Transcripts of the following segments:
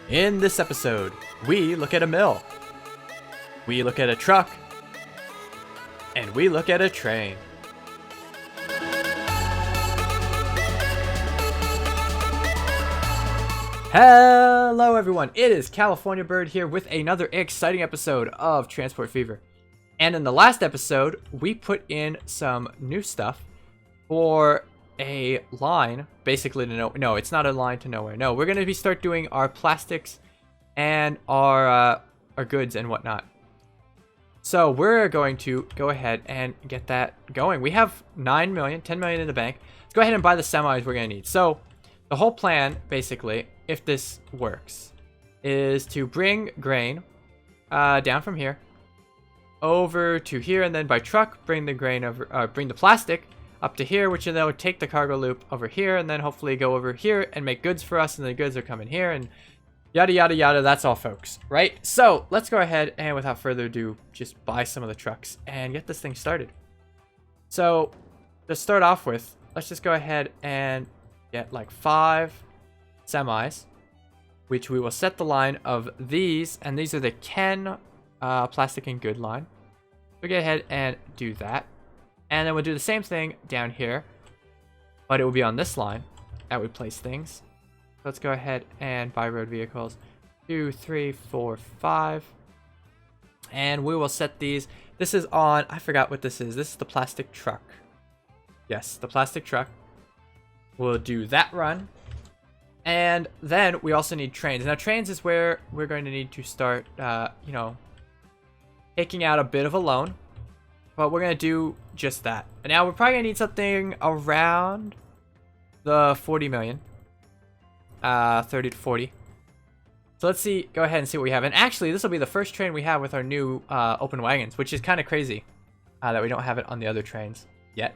In this episode, we look at a mill, we look at a truck, and we look at a train. Hello everyone, it is California Bird here with another exciting episode of Transport Fever. And in the last episode, we put in some new stuff for a line, basically to no, it's not a line to nowhere. No, we're going to start doing our plastics and our goods and whatnot. So we're going to go ahead and get that going. We have 9 million, 10 million in the bank. Let's go ahead and buy the semis we're going to need. So the whole plan, basically, if this works, is to bring grain down from here over to here, and then by truck bring the grain over, bring the plastic up to here, which then would take the cargo loop over here, and then hopefully go over here and make goods for us, and the goods are coming here, and yada yada yada. That's all, folks, right? So let's go ahead and without further ado just buy some of the trucks and get this thing started. So to start off with, let's just go ahead and get like 5 semis, which we will set the line of these, and these are the Ken plastic and good line. We'll go ahead and do that, and then we'll do the same thing down here, but it will be on this line that we place things. So let's go ahead and buy road vehicles 2, 3, 4, 5, and we will set these. This is on, I forgot what this is. This is the plastic truck. Yes, the plastic truck. We'll do that run. And then we also need trains. Now trains is where we're going to need to start, taking out a bit of a loan. But we're going to do just that. And now we're probably going to need something around the 40 million. 30 to 40. So let's see, go ahead and see what we have. And actually, this will be the first train we have with our new open wagons, which is kind of crazy that we don't have it on the other trains yet.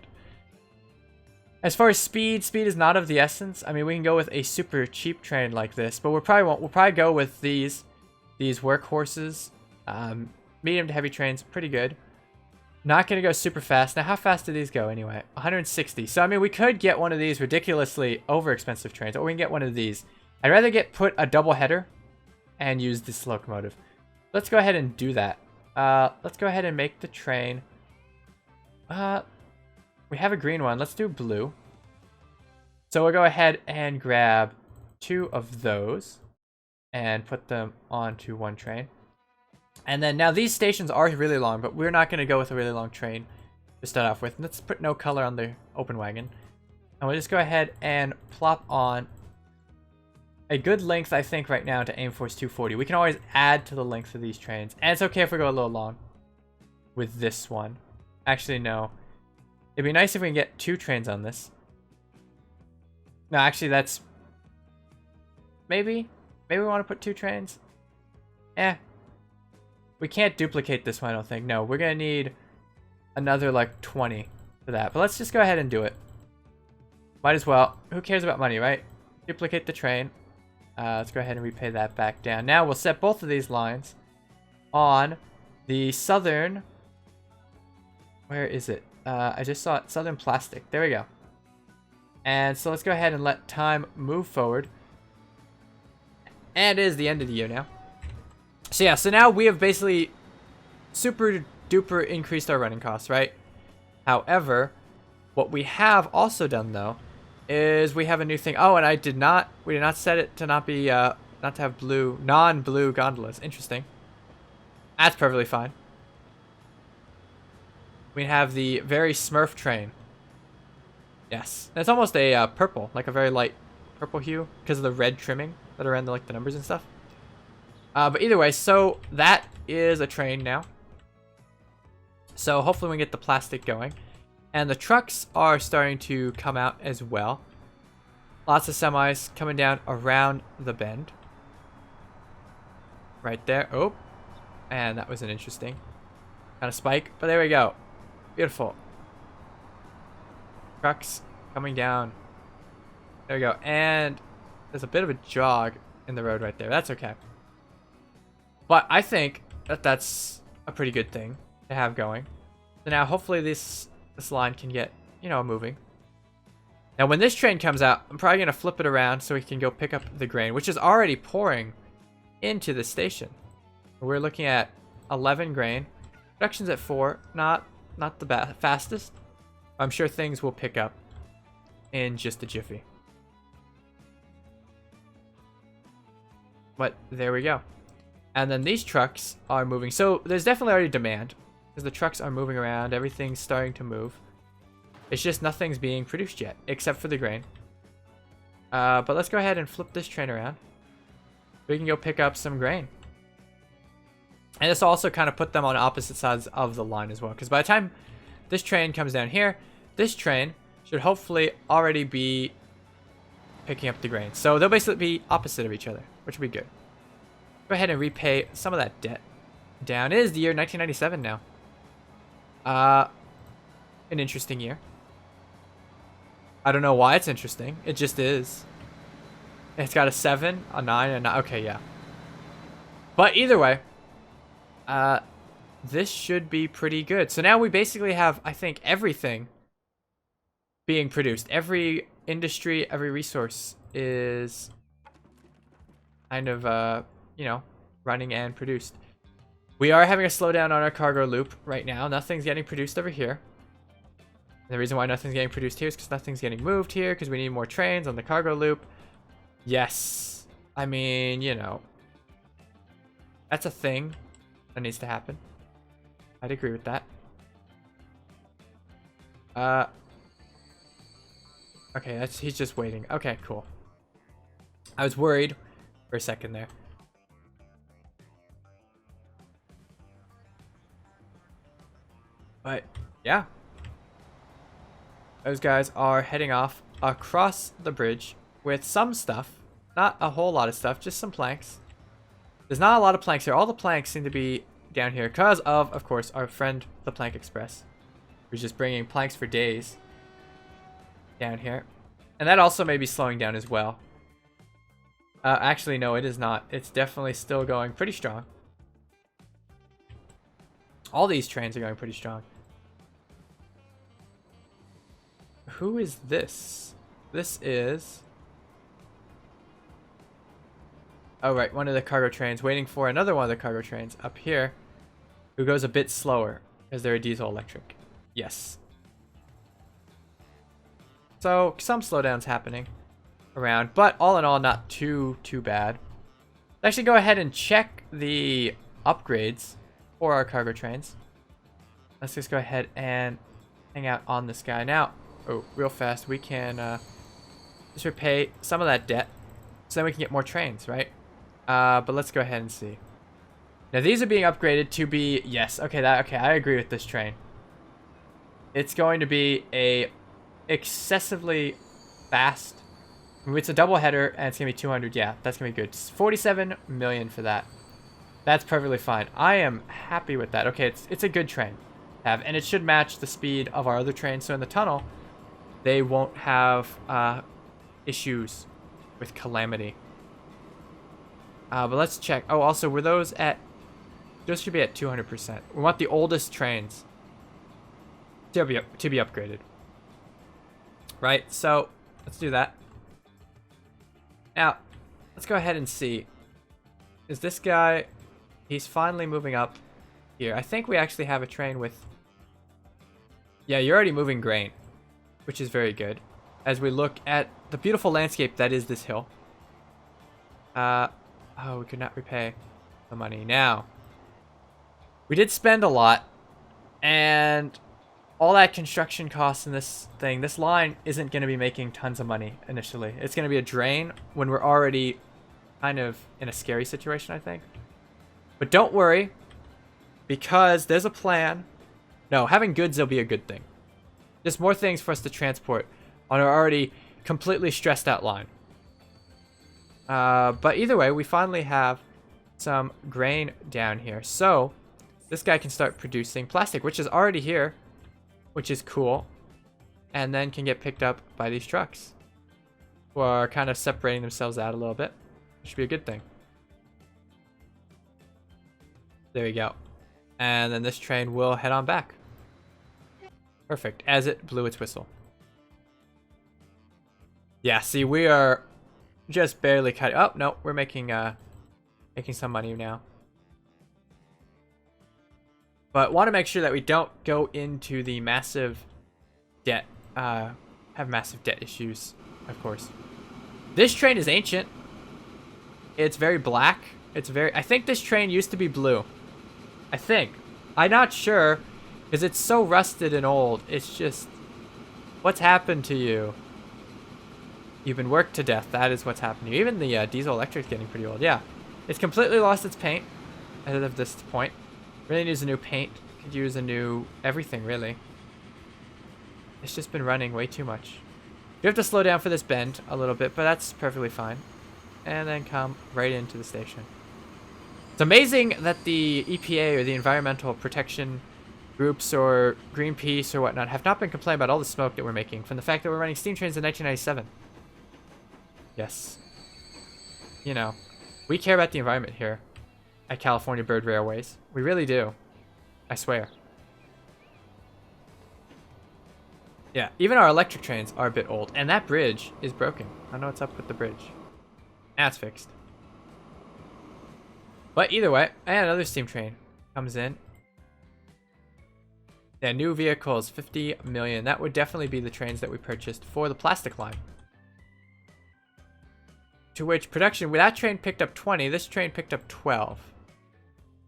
As far as speed is not of the essence. I mean, we can go with a super cheap train like this, but we'll probably go with these workhorses. Medium to heavy trains, pretty good. Not gonna go super fast. Now, how fast do these go anyway? 160. So I mean, we could get one of these ridiculously over expensive trains, or we can get one of these. I'd rather put a double header and use this locomotive. Let's go ahead and do that. Let's go ahead and make the train. We have a green one. Let's do blue. So we'll go ahead and grab 2 of those and put them onto one train. And then now these stations are really long, but we're not going to go with a really long train to start off with. Let's put no color on the open wagon. And we'll just go ahead and plop on a good length, I think, right now to aim for is 240. We can always add to the length of these trains. And it's okay if we go a little long with this one. Actually, no. It'd be nice if we can get 2 trains on this. No, actually, that's... Maybe we want to put 2 trains? We can't duplicate this one, I don't think. No, we're going to need another, like, 20 for that. But let's just go ahead and do it. Might as well. Who cares about money, right? Duplicate the train. Let's go ahead and repay that back down. Now, we'll set both of these lines on the southern... Where is it? I just saw it. Southern Plastic. There we go. And so let's go ahead and let time move forward. And it is the end of the year now. So yeah, so now we have basically super duper increased our running costs, right? However, what we have also done though is we have a new thing. Oh, and we did not set it to not be not to have non-blue gondolas. Interesting. That's perfectly fine. We have the very Smurf train. Yes, it's almost a purple, like a very light purple hue because of the red trimming that are around the numbers and stuff. But either way, so that is a train now. So hopefully we can get the plastic going. And the trucks are starting to come out as well. Lots of semis coming down around the bend. Right there. Oh, and that was an interesting kind of spike. But there we go. Beautiful. Trucks coming down. There we go. And there's a bit of a jog in the road right there. That's okay. But I think that that's a pretty good thing to have going. So now hopefully this line can get, moving. Now when this train comes out, I'm probably going to flip it around so we can go pick up the grain, which is already pouring into the station. We're looking at 11 grain. Production's at 4. Not the fastest. I'm sure things will pick up in just a jiffy. But there we go. And then these trucks are moving. So there's definitely already demand because the trucks are moving around. Everything's starting to move. It's just nothing's being produced yet except for the grain. But let's go ahead and flip this train around. We can go pick up some grain. And this also kind of put them on opposite sides of the line as well. Because by the time this train comes down here, this train should hopefully already be picking up the grain. So they'll basically be opposite of each other, which will be good. Go ahead and repay some of that debt down. It is the year 1997 now. An interesting year. I don't know why it's interesting. It just is. It's got a 7, a 9, and a 9. Okay, yeah. But either way, this should be pretty good. So now we basically have, I think, everything being produced. Every industry, every resource is kind of, you know, running and produced. We are having a slowdown on our cargo loop right now. Nothing's getting produced over here. And the reason why nothing's getting produced here is because nothing's getting moved here because we need more trains on the cargo loop. Yes. I mean, you know, that's a thing that needs to happen. I'd agree with that. Okay, he's just waiting. Okay, cool. I was worried for a second there. But yeah, those guys are heading off across the bridge with some stuff. Not a whole lot of stuff, just some planks. There's not a lot of planks here. All the planks seem to be down here because of course, our friend the Plank Express, who's just bringing planks for days down here. And that also may be slowing down as well. Actually, no, it is not. It's definitely still going pretty strong. All these trains are going pretty strong. Who is this? This is... oh, right. One of the cargo trains. Waiting for another one of the cargo trains up here. Who goes a bit slower. Because they're a diesel electric. Yes. So, some slowdowns happening around. But all in all, not too bad. Let's actually go ahead and check the upgrades for our cargo trains. Let's just go ahead and hang out on this guy. Now, oh, real fast, we can just repay some of that debt. So then we can get more trains, right? But let's go ahead and see. Now these are being upgraded to be, yes, okay, I agree with this train. It's going to be a excessively fast. I mean, it's a double header and it's gonna be 200. Yeah, that's gonna be good. 47 million for that. That's perfectly fine. I am happy with that. Okay, it's a good train to have, and it should match the speed of our other trains. So in the tunnel, they won't have issues with calamity. But let's check. Oh, also, were those at... those should be at 200%. We want the oldest trains to be upgraded. Right, so let's do that. Now, let's go ahead and see. Is this guy... he's finally moving up here. I think we actually have a train with... yeah, you're already moving grain, which is very good. As we look at the beautiful landscape that is this hill. Oh, we could not repay the money. Now, we did spend a lot, and all that construction costs in this thing, this line isn't going to be making tons of money initially. It's going to be a drain when we're already kind of in a scary situation, I think. But don't worry, because there's a plan. No, having goods will be a good thing. There's more things for us to transport on our already completely stressed out line. But either way, we finally have some grain down here. So this guy can start producing plastic, which is already here, which is cool. And then can get picked up by these trucks, who are kind of separating themselves out a little bit. Should be a good thing. There we go. And then this train will head on back. Perfect, as it blew its whistle. Yeah, see, we are just barely cutting... oh, no, we're making Making some money now. But want to make sure that we don't go into the massive debt, have massive debt issues, of course. This train is ancient. It's very black. I think this train used to be blue. I think. I'm not sure, because it's so rusted and old. It's just, what's happened to you? You've been worked to death. That is what's happened to you. Even the diesel electric is getting pretty old. Yeah. It's completely lost its paint as of this point. Really needs a new paint. Could use a new everything, really. It's just been running way too much. You have to slow down for this bend a little bit, but that's perfectly fine. And then come right into the station. It's amazing that the EPA or the environmental protection groups or Greenpeace or whatnot have not been complaining about all the smoke that we're making from the fact that we're running steam trains in 1997. Yes. You know, we care about the environment here at California Bird Railways. We really do. I swear. Yeah, even our electric trains are a bit old. And that bridge is broken. I don't know what's up with the bridge. Now it's fixed. But either way, and another steam train comes in. Yeah, new vehicles, 50 million. That would definitely be the trains that we purchased for the plastic line. To which production, that train picked up 20, this train picked up 12.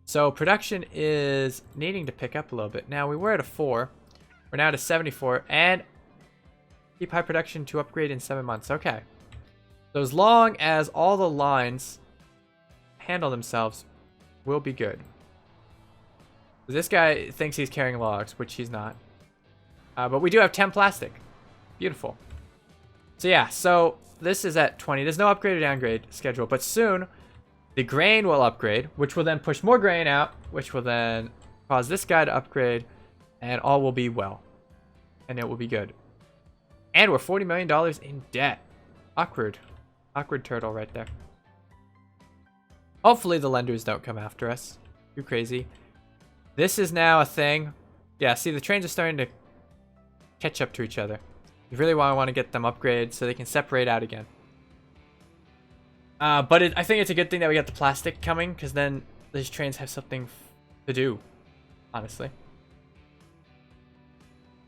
So production is needing to pick up a little bit. Now we were at a 4, we're now at a 74, and keep high production to upgrade in 7 months. Okay. So as long as all the lines handle themselves, we'll be good. This guy thinks he's carrying logs, which he's not. But we do have 10 plastic. Beautiful. So yeah, so this is at 20. There's no upgrade or downgrade schedule, but soon the grain will upgrade, which will then push more grain out, which will then cause this guy to upgrade, and all will be well. And it will be good. And we're $40 million in debt. Awkward. Awkward turtle right there. Hopefully the lenders don't come after us. Too crazy. This is now a thing. Yeah, see, the trains are starting to catch up to each other. You really want to get them upgraded so they can separate out again. But I think it's a good thing that we got the plastic coming, because then these trains have something to do, honestly.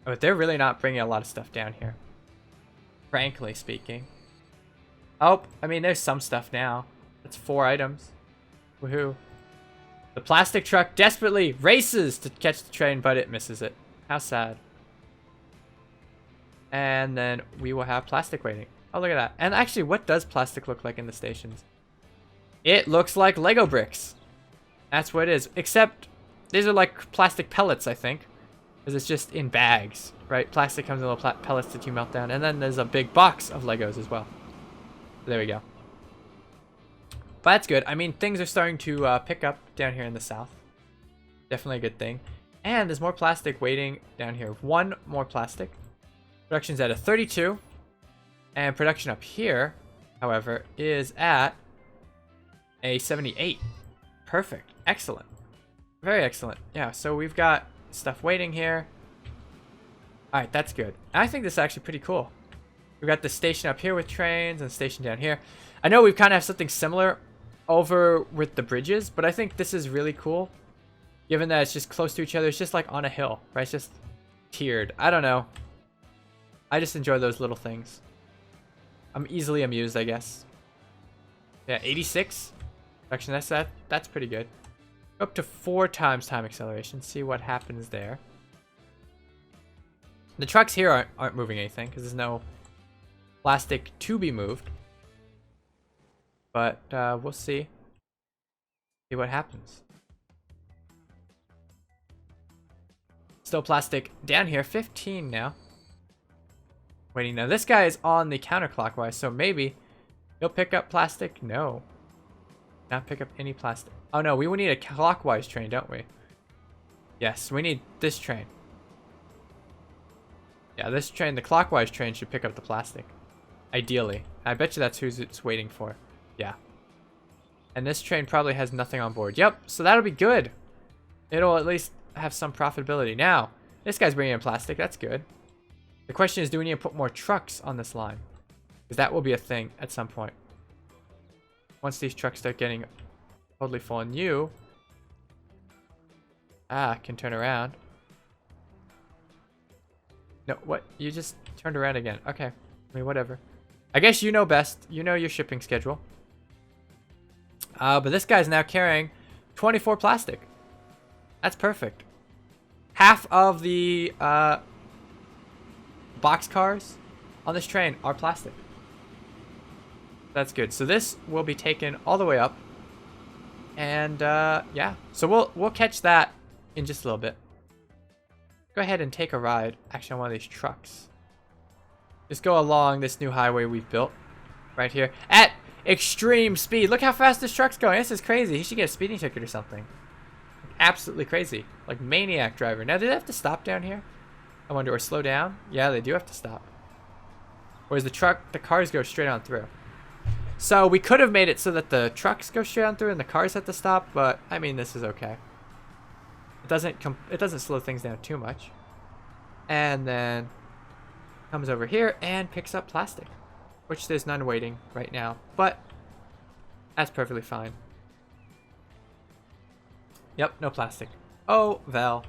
But they're really not bringing a lot of stuff down here, frankly speaking. Oh, I mean, there's some stuff now. That's 4 items. Woohoo. The plastic truck desperately races to catch the train, but it misses it. How sad. And then we will have plastic waiting. Oh, look at that. And actually, what does plastic look like in the stations? It looks like Lego bricks. That's what it is. Except, these are like plastic pellets, I think. Because it's just in bags, right? Plastic comes in little pellets that you melt down. And then there's a big box of Legos as well. There we go. But that's good. I mean, things are starting to pick up down here in the south. Definitely a good thing. And there's more plastic waiting down here. 1 more plastic. Production's at a 32. And production up here, however, is at a 78. Perfect. Excellent. Very excellent. Yeah, so we've got stuff waiting here. Alright, that's good. I think this is actually pretty cool. We've got the station up here with trains and the station down here. I know we kind of have something similar over with the bridges, but I think this is really cool. Given that it's just close to each other. It's just like on a hill, right? It's just tiered. I don't know. I just enjoy those little things. I'm easily amused, I guess. Yeah, 86. Actually, that's pretty good. Up to 4 times time acceleration. See what happens there. The trucks here aren't moving anything because there's no plastic to be moved. But we'll see. See what happens. Still plastic down here. 15 now. Waiting now. This guy is on the counterclockwise, so maybe he'll pick up plastic. No. Not pick up any plastic. Oh no, we will need a clockwise train, don't we? Yes, we need this train. Yeah, this train, the clockwise train, should pick up the plastic. Ideally. I bet you that's who it's waiting for. Yeah. And this train probably has nothing on board. Yep, so that'll be good. It'll at least have some profitability. Now, this guy's bringing in plastic. That's good. The question is, do we need to put more trucks on this line? Because that will be a thing at some point. Once these trucks start getting totally full. And you, can turn around. No, what? You just turned around again. Okay. I mean, whatever. I guess you know best. You know your shipping schedule. But this guy's now carrying 24 plastic. That's perfect. Half of the box cars on this train are plastic. That's good. So this will be taken all the way up. And yeah. So we'll catch that in just a little bit. Go ahead and take a ride, actually, on one of these trucks. Just go along this new highway we've built right here at extreme speed. Look how fast this truck's going. This is crazy. He should get a speeding ticket or something. Absolutely crazy. Like maniac driver. Now, do they have to stop down here? I wonder, or slow down? Yeah, they do have to stop. Whereas the cars go straight on through. So we could have made it so that the trucks go straight on through and the cars have to stop, but I mean, this is okay. It doesn't slow things down too much. And then comes over here and picks up plastic, which there's none waiting right now, but that's perfectly fine. Yep, no plastic. Oh, Val.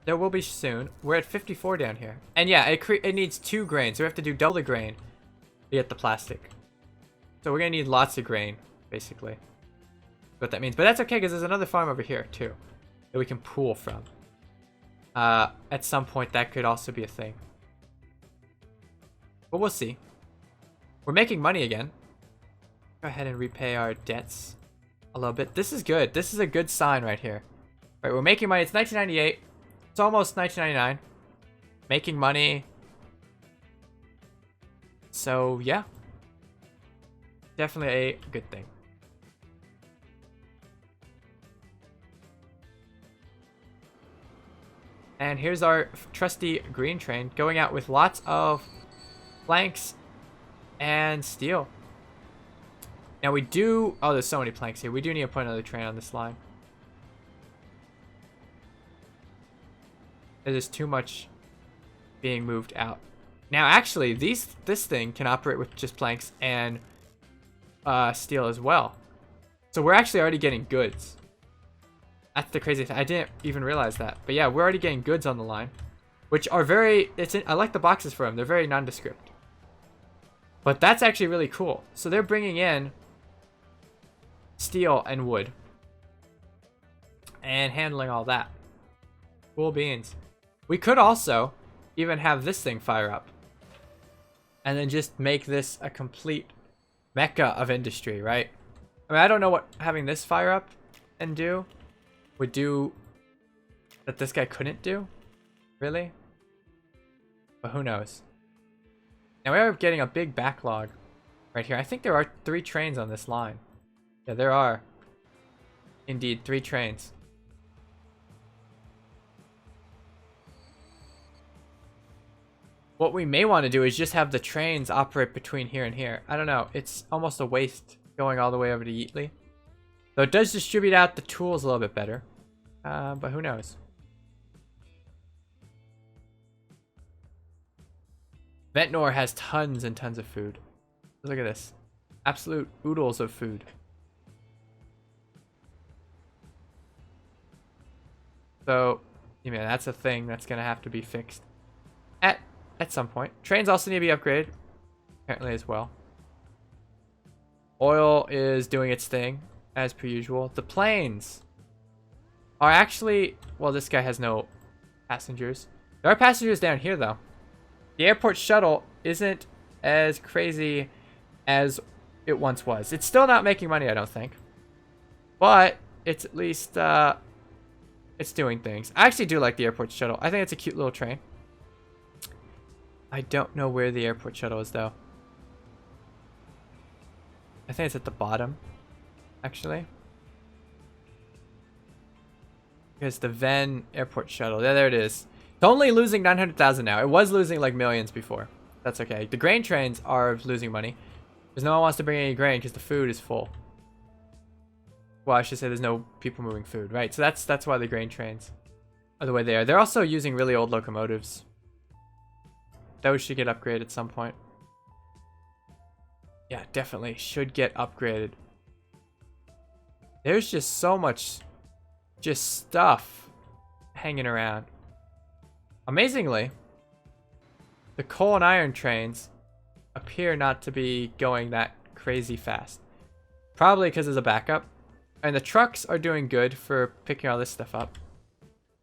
There will be soon. We're at 54 down here. And yeah, it needs 2 grain, so we have to do double the grain to get the plastic. So we're going to need lots of grain, basically. What that means. But that's okay, because there's another farm over here, too, that we can pool from. At some point, that could also be a thing. But we'll see. We're making money again. Go ahead and repay our debts a little bit. This is good. This is a good sign right here. Right, we're making money. It's 1998. It's almost 1999. Making money. So, yeah. Definitely a good thing. And here's our trusty green train going out with lots of planks and steel. Now we do... Oh, there's so many planks here. We do need to put another train on this line. There's too much being moved out. Now, actually, this thing can operate with just planks and steel as well. So we're actually already getting goods. That's the crazy thing. I didn't even realize that. But yeah, we're already getting goods on the line, which are very... I like the boxes for them. They're very nondescript. But that's actually really cool. So they're bringing in steel and wood and handling all that. Cool beans. We could also even have this thing fire up and then just make this a complete mecca of industry, right? I mean, I don't know what having this fire up and do would do that this guy couldn't do, really? But who knows? Now we are getting a big backlog right here. I think there are 3 trains on this line. Yeah, there are. Indeed, 3 trains. What we may want to do is just have the trains operate between here and here. I don't know. It's almost a waste going all the way over to Yeatley. Though it does distribute out the tools a little bit better. But who knows? Ventnor has tons and tons of food. Look at this. Absolute oodles of food. So, yeah, man, that's a thing that's going to have to be fixed at some point. Trains also need to be upgraded, apparently, as well. Oil is doing its thing, as per usual. The planes are actually... Well, this guy has no passengers. There are passengers down here, though. The airport shuttle isn't as crazy as it once was. It's still not making money, I don't think. But it's at least... it's doing things. I actually do like the airport shuttle. I think it's a cute little train. I don't know where the airport shuttle is, though. I think it's at the bottom, actually. Here's the Venn airport shuttle. Yeah, there it is. It's only losing 900,000 now. It was losing like millions before. That's okay. The grain trains are losing money because no one wants to bring any grain because the food is full. Well, I should say there's no people moving food, right? So that's why the grain trains are the way they are. They're also using really old locomotives. Those should get upgraded at some point. Yeah, definitely should get upgraded. There's just so much just stuff hanging around. Amazingly, the coal and iron trains appear not to be going that crazy fast. Probably because there's a backup. And the trucks are doing good for picking all this stuff up.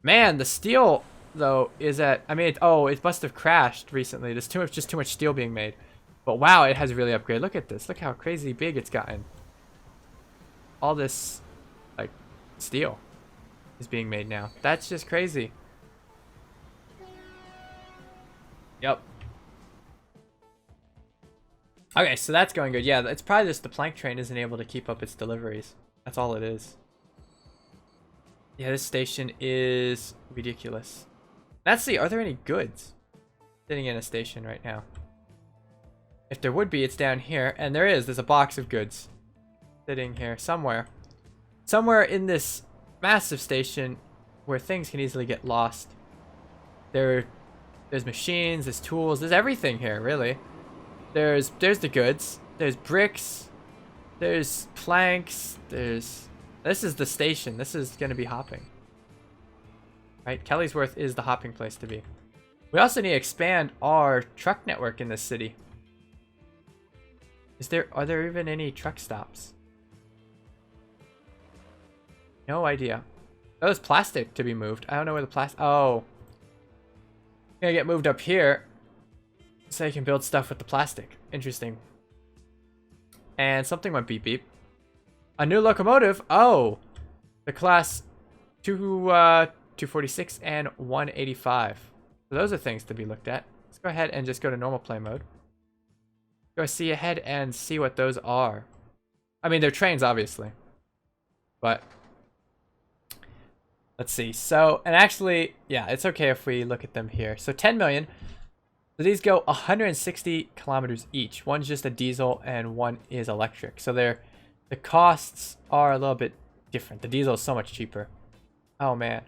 Man, the steel, though, is at... I mean, it must have crashed recently. There's just too much steel being made. But wow, it has really upgraded. Look at this. Look how crazy big it's gotten. All this, like, steel is being made now. That's just crazy. Yep. Okay, so that's going good. Yeah, it's probably just the plank train isn't able to keep up its deliveries. That's all it is. Yeah, this station is ridiculous. Let's see, are there any goods sitting in a station right now? If there would be, it's down here. And there is. There's a box of goods sitting here somewhere. Somewhere in this massive station where things can easily get lost. There's machines, there's tools, there's everything here, really. There's the goods. There's bricks. There's planks. This is the station. This is going to be hopping. Right? Kellysworth is the hopping place to be. We also need to expand our truck network in this city. Are there even any truck stops? No idea. Oh, there's plastic to be moved. I don't know where the plastic... Oh. Gonna get moved up here so you can build stuff with the plastic. Interesting. And something went beep beep. A new locomotive. Oh. The class 246 and 185. So those are things to be looked at. Let's go ahead and just go to normal play mode. Go see ahead and see what those are. I mean, they're trains, obviously. But let's see. So, and actually, yeah, it's okay if we look at them here. So 10 million. So these go 160 kilometers each. One's just a diesel and one is electric. So the costs are a little bit different. The diesel is so much cheaper. Oh, man.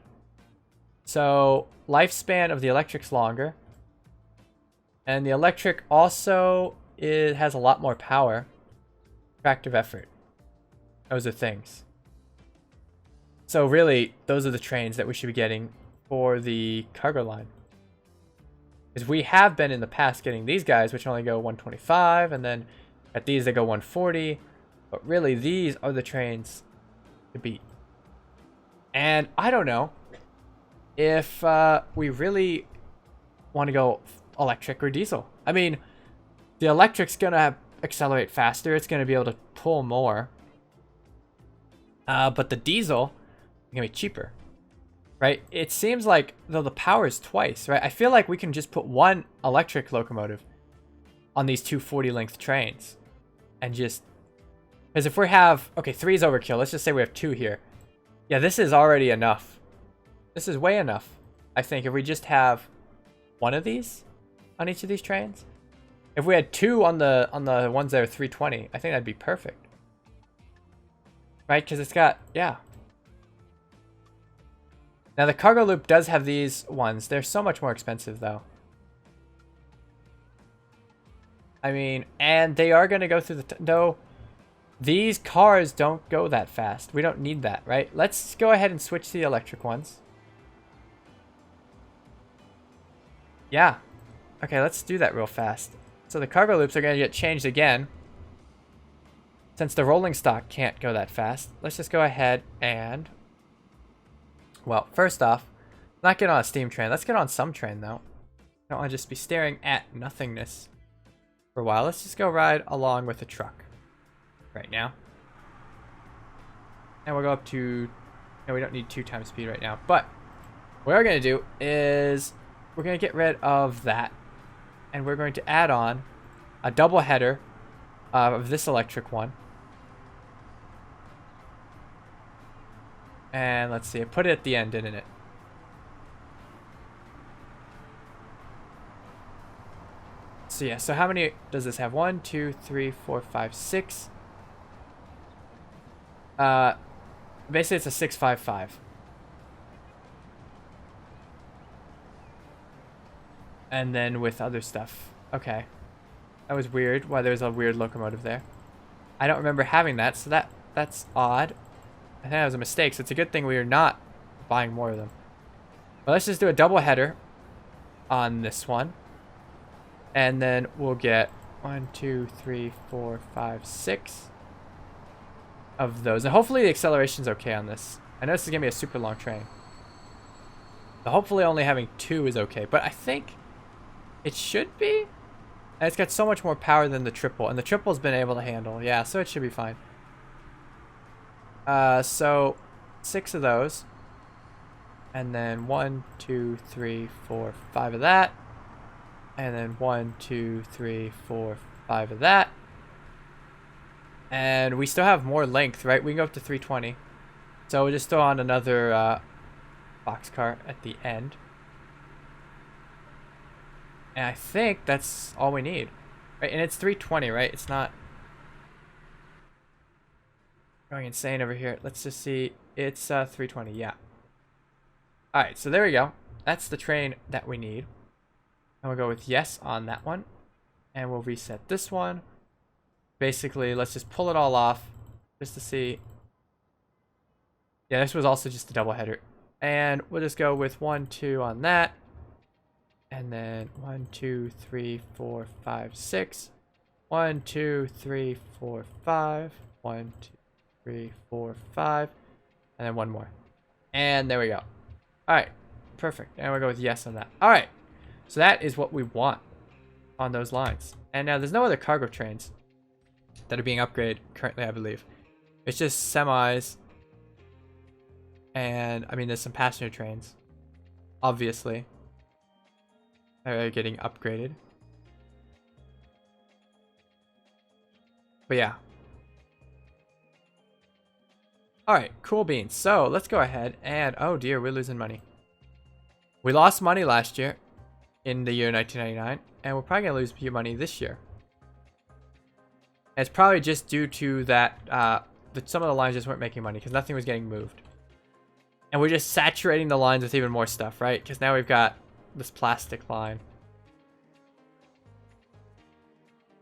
So lifespan of the electric's longer. And the electric also... It has a lot more power. Tractive effort. Those are things. So really, those are the trains that we should be getting for the cargo line. Because we have been in the past getting these guys, which only go 125, and then at these they go 140. But really, these are the trains to beat. And I don't know if we really want to go electric or diesel. I mean... The electric's gonna accelerate faster. It's gonna be able to pull more. But the diesel is gonna be cheaper, right? It seems like though the power is twice, right? I feel like we can just put one electric locomotive on these 240 length trains, and just because if we have 3 is overkill. Let's just say we have 2 here. Yeah, this is already enough. This is way enough. I think if we just have one of these on each of these trains. If we had 2 on the ones that are 320, I think that'd be perfect. Right? Because it's got, yeah. Now the cargo loop does have these ones. They're so much more expensive though. I mean, and they are going to go through the... No, these cars don't go that fast. We don't need that, right? Let's go ahead and switch to the electric ones. Yeah. Okay, let's do that real fast. So the cargo loops are going to get changed again. Since the rolling stock can't go that fast, let's just go ahead and... Well, first off, not get on a steam train. Let's get on some train, though. I don't want to just be staring at nothingness for a while. Let's just go ride along with the truck right now. And we'll go up to... No, we don't need 2 times speed right now. But what we're going to do is we're going to get rid of that. And we're going to add on a double header of this electric one. And let's see, I put it at the end, didn't it? So yeah, so how many does this have? 1, 2, 3, 4, 5, 6. Basically it's a 655. And then with other stuff. Okay. That was weird. Why there's a weird locomotive there. I don't remember having that, so that's odd. I think that was a mistake, so it's a good thing we are not buying more of them. But let's just do a double header on this one. And then we'll get 1, 2, 3, 4, 5, 6 of those. And hopefully the acceleration's okay on this. I know this is going to be a super long train. But hopefully only having 2 is okay. But I think it should be. And it's got so much more power than the triple. And the triple's been able to handle. Yeah, so it should be fine. So 6 of those. And then 1, 2, 3, 4, 5 of that. And then 1, 2, 3, 4, 5 of that. And we still have more length, right? We can go up to 320. So we'll just throw on another boxcar at the end. And I think that's all we need. Right? And it's 320, right? It's not going insane over here. Let's just see. It's 320, yeah. Alright, so there we go. That's the train that we need. And we'll go with yes on that one. And we'll reset this one. Basically, let's just pull it all off just to see. Yeah, this was also just a double header. And we'll just go with 1, 2 on that. And then 1, 2, 3, 4, 5, 6. 1, 2, 3, 4, 5. 1, 2, 3, 4, 5. And then one more. And there we go. Alright, perfect. And we'll go with yes on that. Alright. So that is what we want on those lines. And now there's no other cargo trains that are being upgraded currently, I believe. It's just semis. And, I mean, there's some passenger trains. Obviously. They're getting upgraded. But yeah. Alright, cool beans. So, let's go ahead and... Oh dear, we're losing money. We lost money last year. In the year 1999, and we're probably gonna lose money this year. And it's probably just due to that some of the lines just weren't making money because nothing was getting moved. And we're just saturating the lines with even more stuff, right? Because now we've got this plastic line.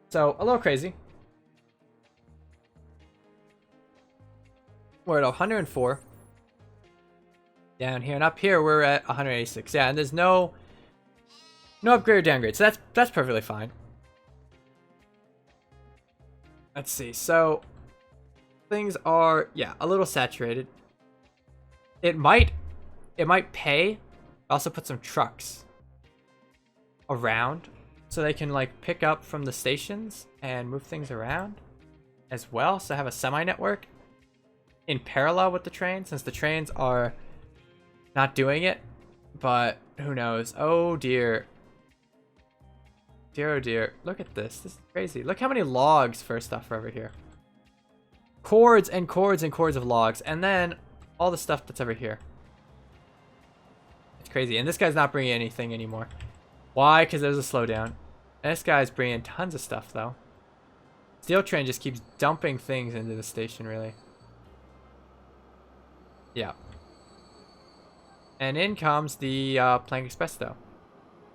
So a little crazy. We're at 104 down here, and up here we're at 186. Yeah, and there's no upgrade or downgrade, so that's perfectly fine. Let's see. So things are, yeah, a little saturated. It might pay. Also put some trucks around so they can like pick up from the stations and move things around as well. So have a semi network in parallel with the train, since the trains are not doing it. But who knows? Oh dear. Dear, oh dear. Look at this. This is crazy. Look how many logs first off are over here. Cords and cords and cords of logs. And then all the stuff that's over here. It's crazy. And this guy's not bringing anything anymore. Why? Because there's a slowdown. And this guy's bringing tons of stuff, though. Steel train just keeps dumping things into the station, really. Yeah. And in comes the Plank Express, though.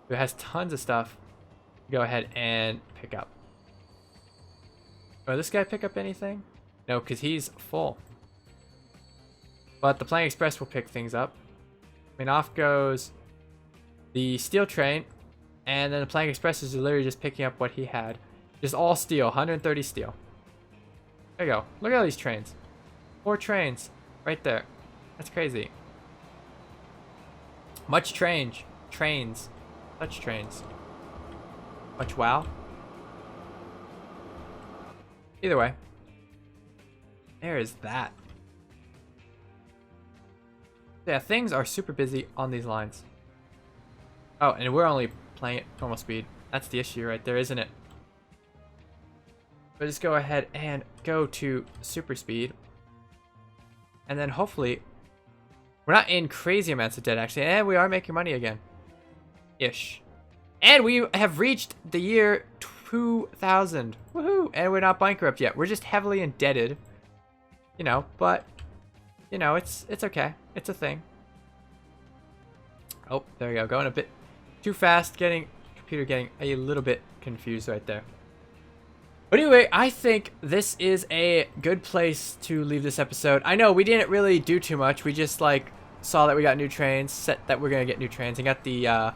It has tons of stuff. Go ahead and pick up. Oh, this guy pick up anything? No, because he's full. But the Plank Express will pick things up. I mean, off goes the steel train, and then the Plank Express is literally just picking up what he had. Just all steel, 130 steel. There you go. Look at all these trains. 4 trains right there. That's crazy. Much trains. Much trains. Much wow. Either way. There is that. Yeah, things are super busy on these lines. Oh, and we're only playing at normal speed. That's the issue right there, isn't it? But just go ahead and go to super speed. And then hopefully... We're not in crazy amounts of debt, actually. And we are making money again. Ish. And we have reached the year 2000. Woohoo! And we're not bankrupt yet. We're just heavily indebted. You know, but... You know, it's okay. It's a thing. Oh, there we go. Going a bit too fast. Computer getting a little bit confused right there. But anyway, I think this is a good place to leave this episode. I know we didn't really do too much. We just like saw that we got new trains, set that we're gonna get new trains, and got the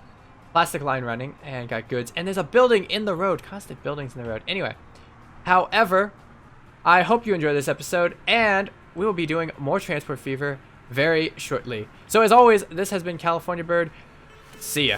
plastic line running, and got goods. And there's a building in the road, constant buildings in the road. Anyway, however, I hope you enjoyed this episode, and we will be doing more Transport Fever very shortly. So as always, this has been California Bird. See ya.